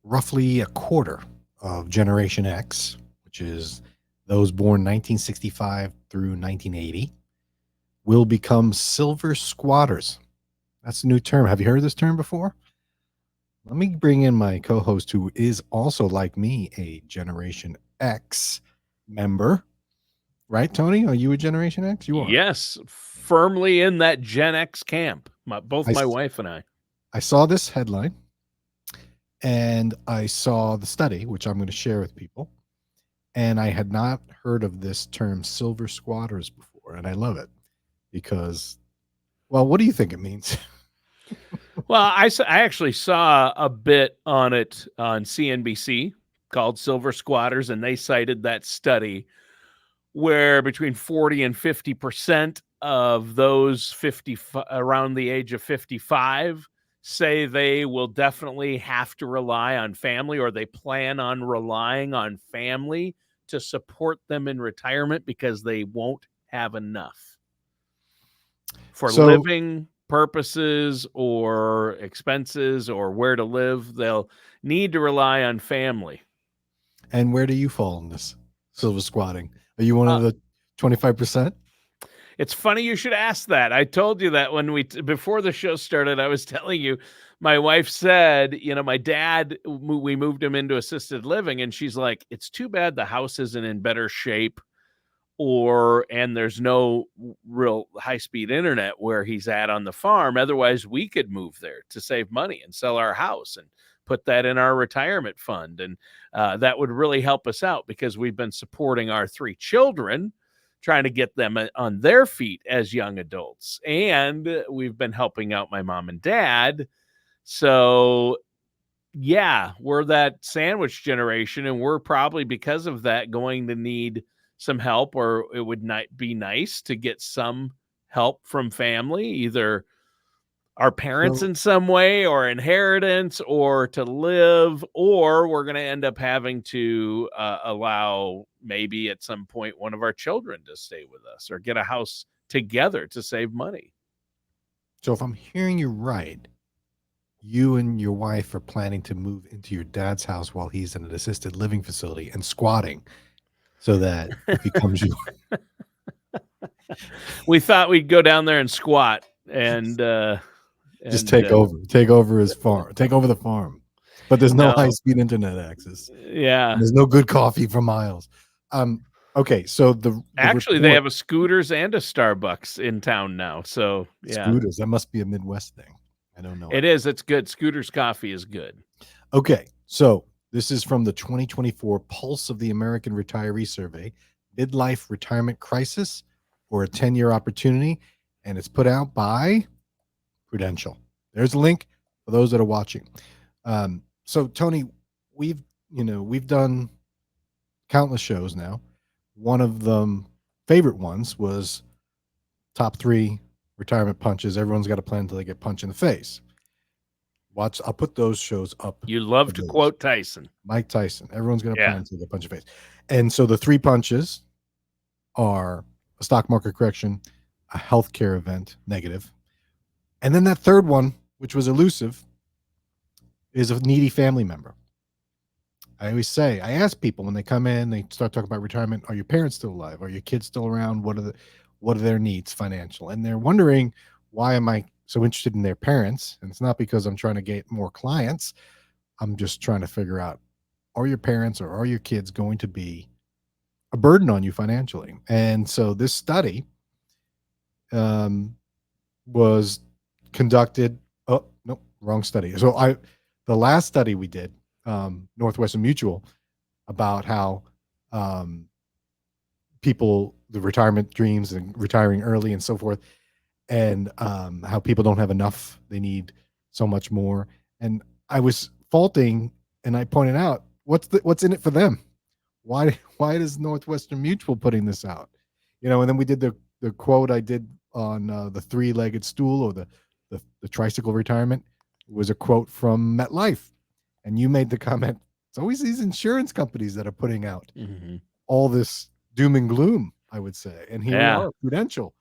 roughly a quarter of Generation X, which is those born 1965 through 1980, will become silver squatters. That's a new term. Have you heard this term before? Let me bring in my co-host, who is also, like me, a Generation X member. Right, Tony? Are you a Generation X? You are. Yes, firmly in that Gen X camp. Both I my s- wife and I. I saw this headline and I saw the study, which I'm going to share with people. And I had not heard of this term silver squatters before. And I love it because, well, what do you think it means? Well, I actually saw a bit on it on CNBC called Silver Squatters, and they cited that study where between 40 and 50% of those around the age of 55 say they will definitely have to rely on family, or they plan on relying on family to support them in retirement because they won't have enough for So, living purposes or expenses or where to live. They'll need to rely on family. and where do you fall in this silver squatting? Are you one of the 25%? It's funny you should ask that. I told you that when before the show started, I was telling you, my wife said, my dad, we moved him into assisted living, and she's like, it's too bad the house isn't in better shape, and there's no real high-speed internet where he's at on the farm. Otherwise, we could move there to save money and sell our house and put that in our retirement fund. And that would really help us out because we've been supporting our 3 children, trying to get them on their feet as young adults. And we've been helping out my mom and dad. So yeah, we're that sandwich generation, and we're probably, because of that, going to need some help, or it would not be nice to get some help from family, either our parents So, in some way or inheritance or to live, or we're going to end up having to allow maybe at some point one of our children to stay with us or get a house together to save money. so if I'm hearing you right, you and your wife are planning to move into your dad's house while he's in an assisted living facility and squatting so that it becomes you. We thought we'd go down there and squat and Just take over his farm, take over the farm. But there's no high-speed internet access. Yeah. There's no good coffee for miles. Okay, so actually they have a Scooters and a Starbucks in town now. So yeah. Scooters, that must be a Midwest thing. I don't know. It is. It's good. Scooters coffee is good. Okay, so this is from the 2024 Pulse of the American Retiree Survey, Midlife Retirement Crisis or a 10-year Opportunity, and it's put out by Prudential. There's a link for those that are watching. So Tony, we've done countless shows now. One of the favorite ones was top 3 retirement punches. Everyone's got a plan until they get punched in the face. I'll put those shows up. You love to quote Tyson. Mike Tyson. Everyone's got a plan until they get punched in the face. And so the 3 punches are a stock market correction, a healthcare event, negative. And then that third one, which was elusive, is a needy family member. I always say, I ask people when they come in, they start talking about retirement, are your parents still alive? Are your kids still around? What are their needs financial? And they're wondering, why am I so interested in their parents? And it's not because I'm trying to get more clients. I'm just trying to figure out, are your parents or are your kids going to be a burden on you financially? And so this study was conducted. Oh, no, wrong study. So the last study we did, Northwestern Mutual, about how people, the retirement dreams and retiring early and so forth, and how people don't have enough. They need so much more. And I was faulting, and I pointed out, what's in it for them? Why is Northwestern Mutual putting this out? And then we did the quote I did on the 3-legged stool, or the Tricycle Retirement. It was a quote from MetLife. And you made the comment, it's always these insurance companies that are putting out all this doom and gloom, I would say. And here we are, Prudential.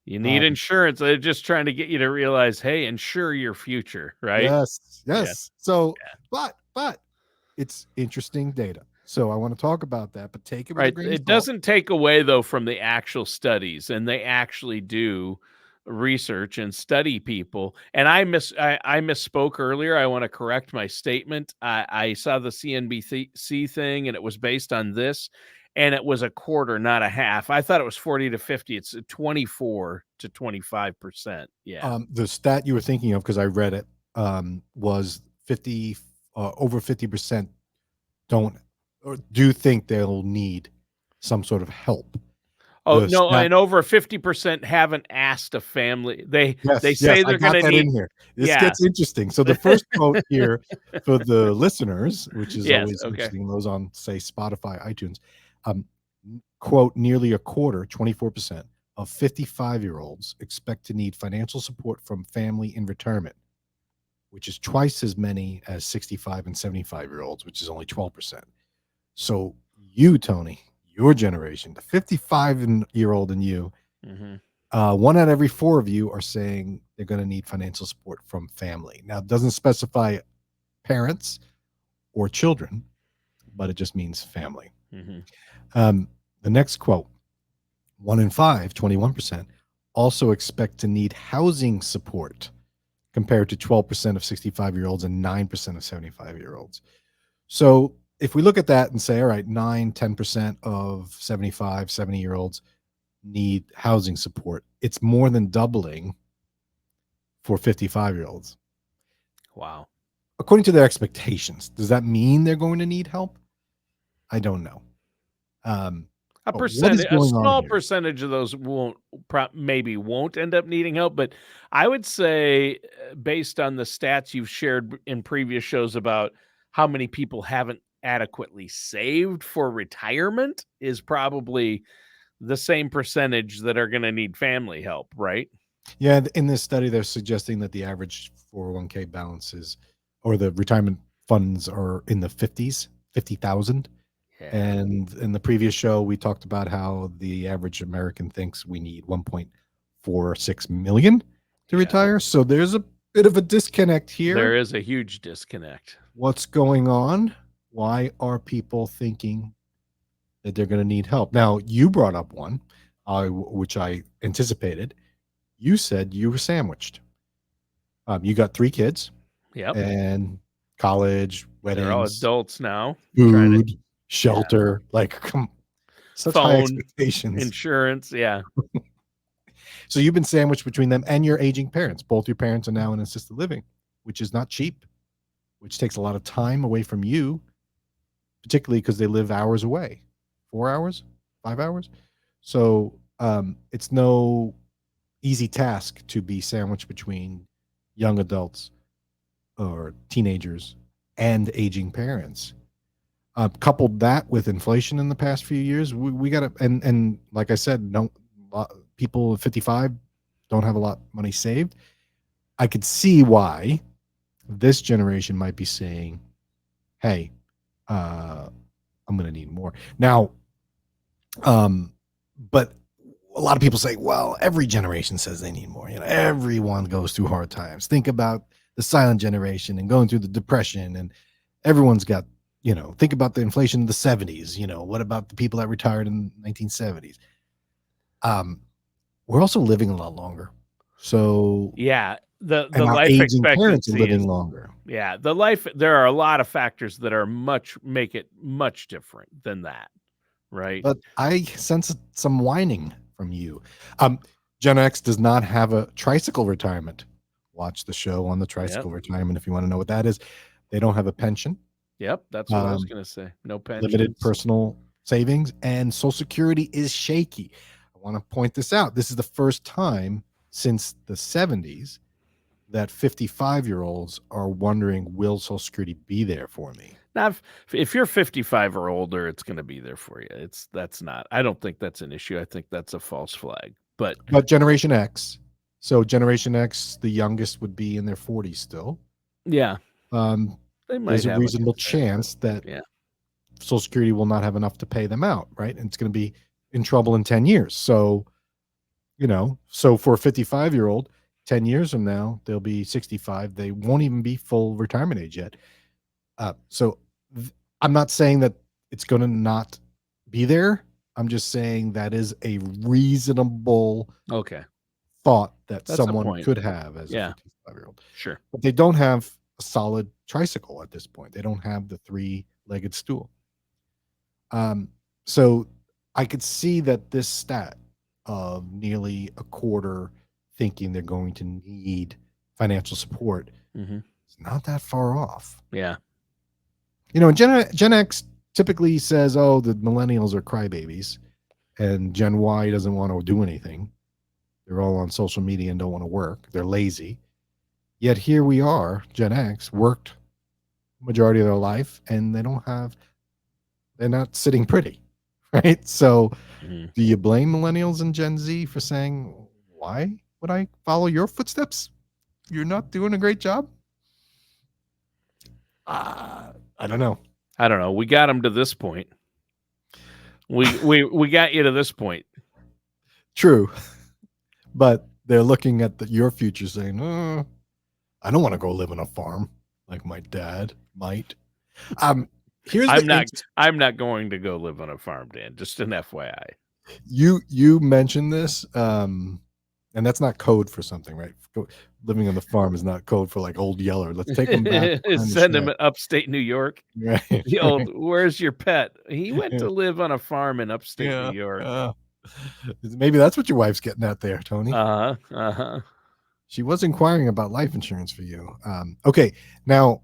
You need insurance. They're just trying to get you to realize, hey, insure your future, right? Yes. So, but it's interesting data. So I want to talk about that, but take it with a Right. grain of It salt. doesn't take away, though, from the actual studies, and they actually do research and study people. And I misspoke earlier. I want to correct my statement. I saw the CNBC thing, and it was based on this, and it was a quarter, not a half. I thought it was 40 to 50. It's 24 to 25%. Yeah. The stat you were thinking of, because I read it, was 50, over 50% don't or do think they'll need some sort of help. Oh, The no, stat, and over 50% haven't asked a family. They yes, say I they're got gonna that in need. here. This Yeah. gets interesting. So the first quote here for the listeners, which is Yes, always okay. interesting, those on, say, Spotify, iTunes, um, quote, nearly a quarter, 24% of 55-year-olds expect to need financial support from family in retirement, which is twice as many as 65 and 75-year-olds, which is only 12%. So you, Tony, your generation, the 55-year-old and you, Mhm. one out of every four of you are saying they're going to need financial support from family. Now, it doesn't specify parents or children, but it just means family. Mhm. The next quote, 1 in 5, 21%, also expect to need housing support compared to 12% of 65-year-olds and 9% of 75-year-olds. So if we look at that and say, all right, 10% of 75, 70-year-olds need housing support, it's more than doubling for 55-year-olds. Wow. According to their expectations, does that mean they're going to need help? I don't know. But what is A going on small here? percentage of those maybe won't end up needing help, but I would say, based on the stats you've shared in previous shows about how many people haven't adequately saved for retirement, is probably the same percentage that are going to need family help, right? Yeah, in this study, they're suggesting that the average 401k balances or the retirement funds are in the 50s, 50,000. Yeah. And in the previous show, we talked about how the average American thinks we need 1.46 million to Yeah. retire. So there's a bit of a disconnect here. There is a huge disconnect. What's going on? Why are people thinking that they're going to need help? Now, you brought up one, which I anticipated. You said you were sandwiched. You got 3 kids Yep. and college, They're all weddings, adults now. Trying to, food, yeah. shelter. Like, come, such high Phone, expectations. insurance. Yeah. So you've been sandwiched between them and your aging parents. Both your parents are now in assisted living, which is not cheap, which takes a lot of time away from you, particularly because they live hours away, 4 hours, 5 hours. So it's no easy task to be sandwiched between young adults or teenagers and aging parents. Coupled that with inflation in the past few years, we got to, and like I said, people 55 don't have a lot of money saved. I could see why this generation might be saying, hey, I'm going to need more. Now, but a lot of people say, well, every generation says they need more. Everyone goes through hard times. Think about the silent generation and going through the depression, and everyone's got, think about the inflation in the 70s. What about the people that retired in the 1970s? We're also living a lot longer. So Yeah, the and our life aging parents are expectancy living is, longer. yeah, there are a lot of factors that are make it much different than that, right? But I sense some whining from you. Gen X does not have a tricycle retirement. Watch the show on the Yep. tricycle retirement if you want to know what that is. They don't have a pension, Yep, that's what I was gonna say. No limited pensions. personal savings, and Social Security is shaky. I want to point this out. This is the first time since the 70s that 55-year-olds are wondering, will Social Security be there for me? Now, if you're 55 or older, it's gonna be there for you. That's not. I don't think that's an issue. I think that's a false flag. But Generation X, so Generation X, the youngest would be in their 40s still. yeah, Um, they might there's a have reasonable concern. chance that Yeah. Social Security will not have enough to pay them out, right? And it's going to be in trouble in 10 years. So, so for a 55-year-old, 10 years from now, they'll be 65. They won't even be full retirement age yet. So I'm not saying that it's going to not be there. I'm just saying that is a reasonable thought that That's a someone point. could have as a Yeah. 55-year-old. Sure. But they don't have a solid tricycle at this point. They don't have the 3-legged stool. So I could see that this stat of nearly a quarter thinking they're going to need financial support is not that far off. Yeah. You know, Gen X typically says, oh, the millennials are crybabies, and Gen Y doesn't want to do anything. They're all on social media and don't want to work. They're lazy. Yet here we are, Gen X, worked majority of their life, and they're not sitting pretty, right? So do you blame millennials and Gen Z for saying, why would I follow your footsteps? You're not doing a great job? I don't know. We got them to this point. We got you to this point. True. But they're looking at your future saying, I don't want to go live on a farm like my dad might. I'm not going to go live on a farm, Dan. Just an FYI. You mentioned this, and that's not code for something, right? Living on the farm is not code for like Old Yeller. Let's take him back. Send him to upstate New York. Right. The old, where's your pet? He went to live on a farm in upstate New York. Maybe that's what your wife's getting at there, Tony. She was inquiring about life insurance for you. Okay, now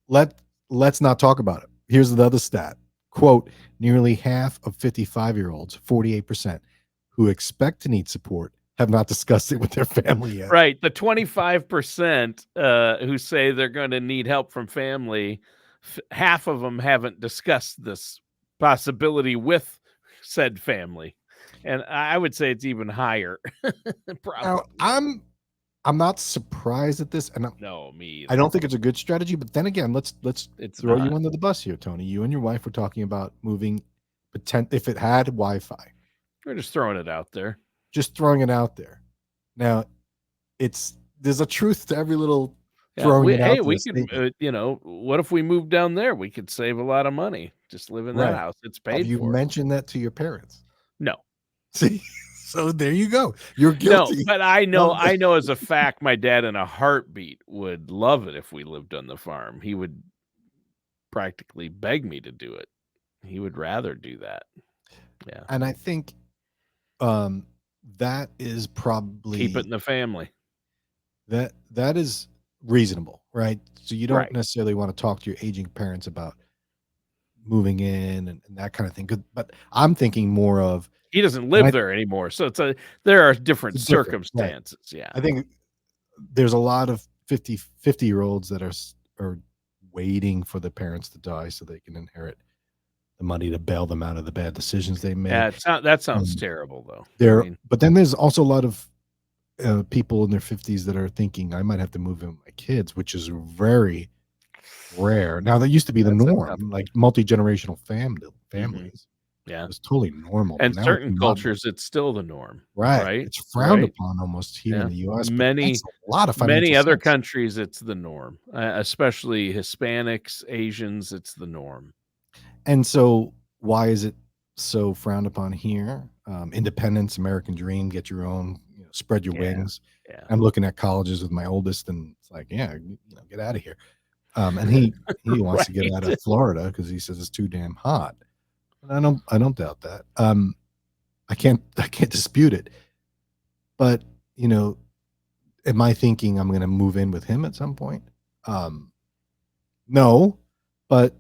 let's not talk about it. Here's the other stat. Quote, nearly half of 55-year-olds, 48%, who expect to need support have not discussed it with their family yet. Right. The 25% who say they're going to need help from family, half of them haven't discussed this possibility with said family. And I would say it's even higher. Now, I'm not surprised at this, and no, me either. I don't think it's a good strategy. But then again, let's throw you under the bus here, Tony. You and your wife were talking about moving, if it had Wi-Fi. We're just throwing it out there. Just throwing it out there. Now, there's a truth to every little throwing it out. Hey, we could, what if we moved down there? We could save a lot of money. Just live in that house. It's paid for. Have you mentioned that to your parents? No. See, so there you go. You're guilty. No, but I know as a fact, my dad in a heartbeat would love it if we lived on the farm. He would practically beg me to do it. He would rather do that. Yeah. And I think that is probably keep it in the family. That is reasonable, right? So you don't necessarily want to talk to your aging parents about moving in and that kind of thing. But I'm thinking more of, he doesn't live there anymore. So there are different circumstances. Right. Yeah. I think there's a lot of 50-year-olds that are waiting for the parents to die so they can inherit the money to bail them out of the bad decisions they made. Yeah, that sounds terrible though. But then there's also a lot of people in their 50s that are thinking I might have to move in with my kids, which is very rare. Now that used to be the norm, like multi-generational families. Yeah, it's totally normal. And certain cultures, it's still the norm. Right. It's frowned upon almost here in the U.S. Many other countries, it's the norm, especially Hispanics, Asians. It's the norm. And so, why is it so frowned upon here? Independence, American dream, get your own, spread your wings. Yeah. I'm looking at colleges with my oldest, and it's like, get out of here. And he wants to get out of Florida because he says it's too damn hot. And I don't doubt that. I can't dispute it. But am I thinking I'm going to move in with him at some point? No, but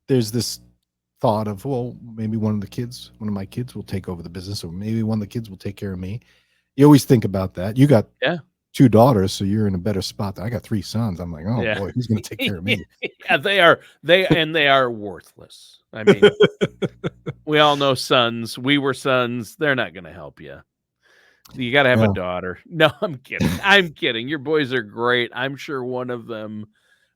there's this thought of, well, maybe one of my kids will take over the business, or maybe one of the kids will take care of me. You always think about that. You got 2 daughters, so you're in a better spot. I got 3 sons. I'm like, oh boy, who's going to take care of me? Yeah, they are worthless. I mean, we all know sons. We were sons. They're not going to help you. You got to have a daughter. No, I'm kidding. I'm kidding. Your boys are great. I'm sure one of them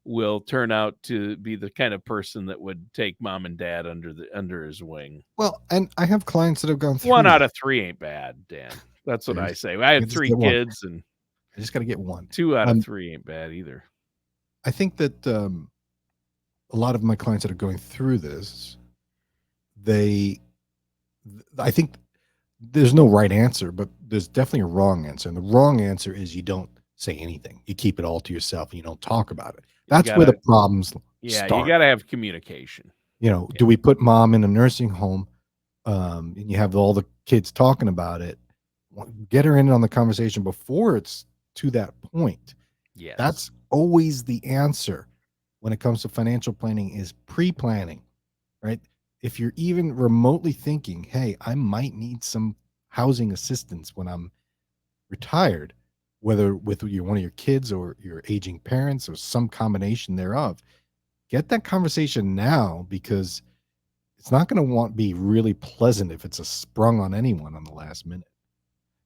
will turn out to be the kind of person that would take mom and dad under his wing. Well, and I have clients that have gone through 1 out of 3 ain't bad, Dan. That's what I say. I had 3 kids, and I just got to get 1. 2 out of 3 ain't bad either. I think that a lot of my clients that are going through this, I think there's no right answer, but there's definitely a wrong answer. And the wrong answer is you don't say anything. You keep it all to yourself and you don't talk about it. That's where the problems start. You got to have communication. Do we put mom in a nursing home and you have all the kids talking about it? Get her in on the conversation before it's to that point. Yes. That's always the answer when it comes to financial planning, is pre-planning, right? If you're even remotely thinking, hey, I might need some housing assistance when I'm retired, whether with one of your kids or your aging parents or some combination thereof, get that conversation now, because it's not going to be really pleasant if it's a sprung on anyone on the last minute.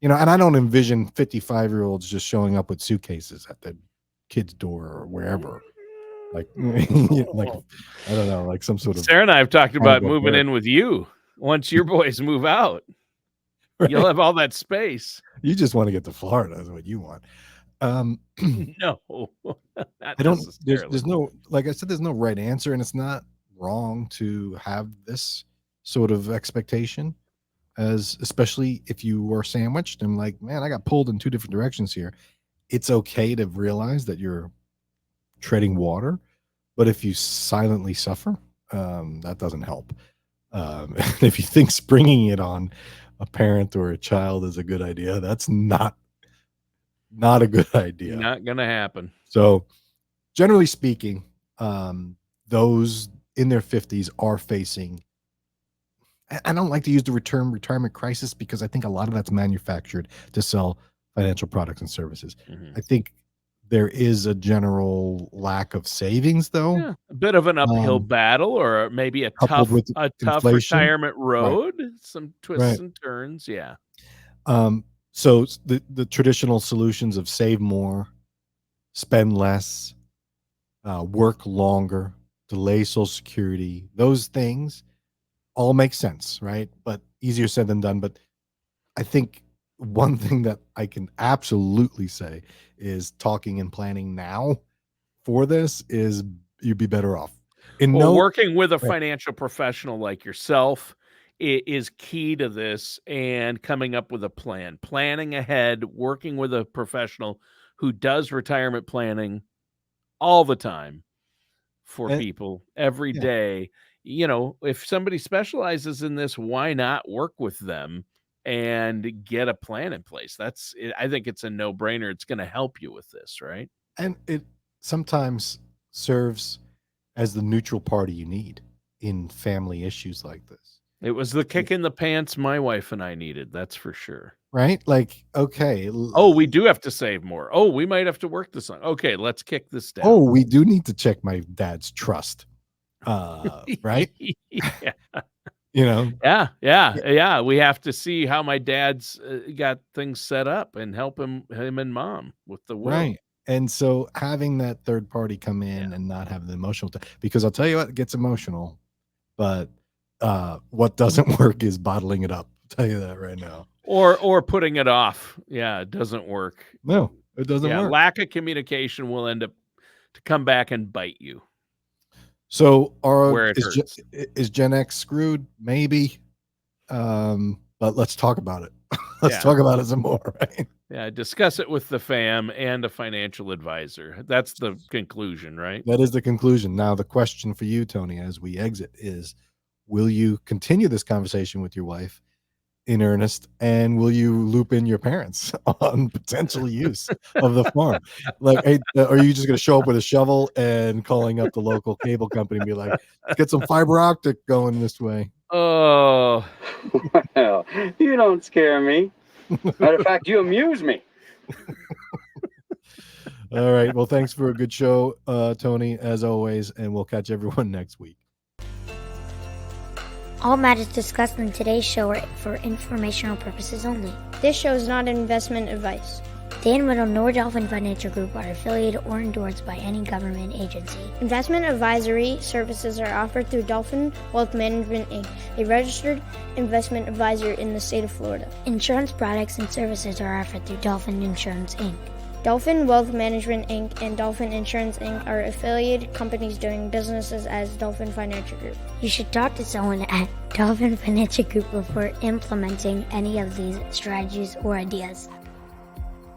And I don't envision 55-year-olds just showing up with suitcases at the kid's door or wherever. Like, like, I don't know, like some sort of. Sarah and I have talked about moving in with you once your boys move out. Right. You'll have all that space. You just want to get to Florida, is what you want. No, I don't. There's no, like I said, there's no right answer, and it's not wrong to have this sort of expectation, especially if you were sandwiched and like, man, I got pulled in two different directions here. It's okay to realize that you're treading water, but if you silently suffer, that doesn't help. If you think springing it on a parent or a child is a good idea, that's not a good idea. Not gonna happen. So generally speaking, those in their 50s are facing, I don't like to use the term retirement crisis, because I think a lot of that's manufactured to sell financial products and services. Mm-hmm. I think there is a general lack of savings, though. Yeah, a bit of an uphill battle, or maybe a tough retirement road, right. Some twists and turns. Yeah. So the traditional solutions of save more, spend less, work longer, delay Social Security, those things all make sense, right? But easier said than done. But I think one thing that I can absolutely say is talking and planning now for this is you'd be better off. Working with a financial professional like yourself is key to this, and coming up with a plan, planning ahead, working with a professional who does retirement planning all the time for people every day. If somebody specializes in this, why not work with them and get a plan in place? I think it's a no-brainer. It's going to help you with this, right? And it sometimes serves as the neutral party you need in family issues like this. It was the kick in the pants my wife and I needed, that's for sure. Right? Like, okay. Oh, we do have to save more. Oh, we might have to work this on. Okay, let's kick this down. Oh, we do need to check my dad's trust. Right? Yeah. Yeah. We have to see how my dad's got things set up and help him and mom with the will. Right. And so having that third party come in and not have the emotional, because I'll tell you what, it gets emotional, but what doesn't work is bottling it up. I'll tell you that right now. Or putting it off. Yeah, it doesn't work. No, it doesn't work. Lack of communication will end up to come back and bite you. So is Gen X screwed? Maybe. But let's talk about it. Let's talk about it some more, right? Yeah, discuss it with the fam and a financial advisor. That's the conclusion, right? That is the conclusion. Now, the question for you, Tony, as we exit is, will you continue this conversation with your wife in earnest, and will you loop in your parents on potential use of the farm? Like, hey, are you just going to show up with a shovel and calling up the local cable company and be like, let's get some fiber optic going this way? Oh, well, you don't scare me. Matter of fact, you amuse me. All right. Well, thanks for a good show, Tony, as always, and we'll catch everyone next week. All matters discussed in today's show are for informational purposes only. This show is not investment advice. Dan Riddle nor Dolphin Financial Group are affiliated or endorsed by any government agency. Investment advisory services are offered through Dolphin Wealth Management, Inc., a registered investment advisor in the state of Florida. Insurance products and services are offered through Dolphin Insurance, Inc. Dolphin Wealth Management Inc. and Dolphin Insurance Inc. are affiliated companies doing businesses as Dolphin Financial Group. You should talk to someone at Dolphin Financial Group before implementing any of these strategies or ideas.